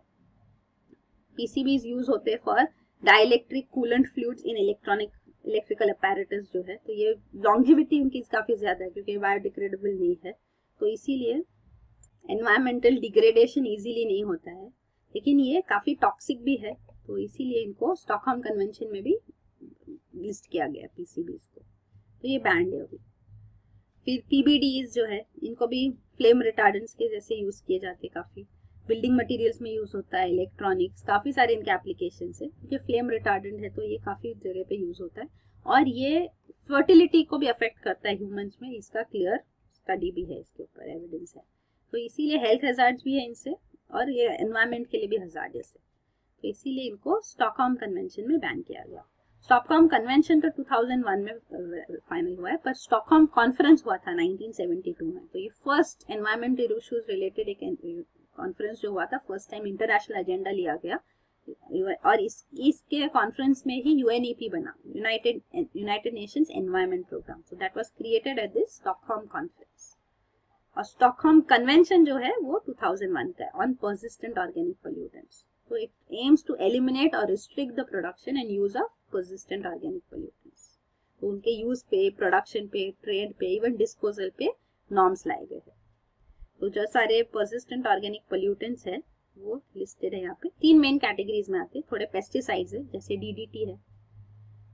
पीसीबीज यूज होते हैं for dielectric coolant fluids in electrical apparatus जो है। तो ये लॉन्जिविटी उनकी काफी ज्यादा है क्योंकि बायोडिग्रेडेबल नहीं है, तो इसीलिए एनवायरमेंटल डिग्रेडेशन इजीली नहीं होता है, लेकिन ये काफी टॉक्सिक भी है, तो इसीलिए इनको स्टॉकहोम कन्वेंशन में भी लिस्ट किया गया पीसीबीज को। तो ये बैंड है अभी। फिर पीबीडीज जो है, इनको भी फ्लेम रिटार्डेंट्स के जैसे यूज किए जाते हैं, काफी बिल्डिंग मटेरियल्स में यूज होता है, इलेक्ट्रॉनिक्स, काफी सारे इनके एप्लीकेशन है। क्योंकि फ्लेम रिटार्डेंट है तो ये काफी जगह पे यूज होता है, और ये फर्टिलिटी को भी अफेक्ट करता है ह्यूमंस में, इसका क्लियर स्टडी भी है, इसके ऊपर एविडेंस है। तो इसीलिए हेल्थ हजार्ड्स भी है इनसे, और ये एनवायरनमेंट के लिए भी हजार्डियस है, तो इसीलिए इनको स्टॉकहोम कन्वेंशन में बैन किया गया। स्टॉकहोम कन्वेंशन तो 2001 में फाइनल हुआ है, पर स्टॉकहोम कॉन्फ्रेंस हुआ था 1972 में। तो ये फर्स्ट एनवायरमेंटल इश्यूज रिलेटेड एक कॉन्फ्रेंस जो हुआ था, फर्स्ट टाइम इंटरनेशनल एजेंडा लिया गया, और इसके कॉन्फ्रेंस में ही यूएनईपी बना, United Nations environment programme. So that was created at this Stockholm conference. और स्टॉकहोम कन्वेंशन जो है वो 2001 का है, on persistent organic pollutants. So it aims to eliminate or restrict the production and use of persistent organic pollutants. तो उनके use पे, production पे, ट्रेड पे, इवन डिस्पोजल पे नॉर्म्स लाए गए हैं। तो जो सारे पर्सिस्टेंट ऑर्गेनिक पोल्यूटेंट्स है वो लिस्टेड है यहाँ पे। तीन मेन कैटेगरीज में आते हैं। थोड़े पेस्टिसाइड्स है, जैसे डीडीटी है,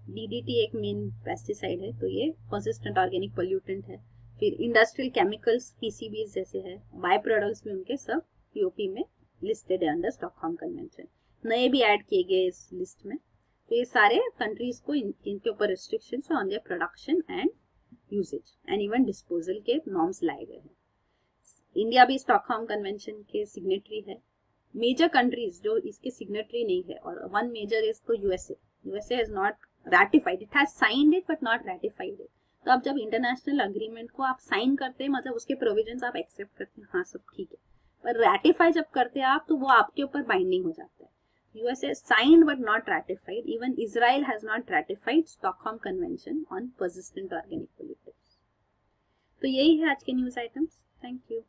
डीडीटी एक मेन पेस्टिसाइड है, तो ये पर्सिस्टेंट ऑर्गेनिक पोल्यूटेंट है। फिर इंडस्ट्रियल केमिकल्स पीसीबीज जैसे है, बाय प्रोडक्ट्स भी उनके सब पीओपी में लिस्टेड है अंडर स्टॉकहोम कन्वेंशन। नए भी ऐड किए गए इस लिस्ट में। तो ये सारे कंट्रीज को इनके ऊपर restrictions on their production and usage and even disposal के नॉर्म्स लाए गए हैं। इंडिया भी स्टॉकहोम कन्वेंशन के सिग्नेटरी है। मेजर कंट्रीज जो इसके सिग्नेटरी नहीं है, और वन मेजर इज तो USA. USA has not ratified, it has signed it but not ratified it. तो अब जब इंटरनेशनल अग्रीमेंट को आप साइन करते हैं, मतलब उसके प्रोविजंस आप एक्सेप्ट करते हैं, हाँ सब ठीक है, पर रैटिफाई जब करते हैं आप, तो वो आपके ऊपर बाइंडिंग हो जाता है। USA signed but not ratified, even Israel has not ratified Stockholm convention on persistent organic pollutants. तो यही है आज के न्यूज आइटम्स। Thank you.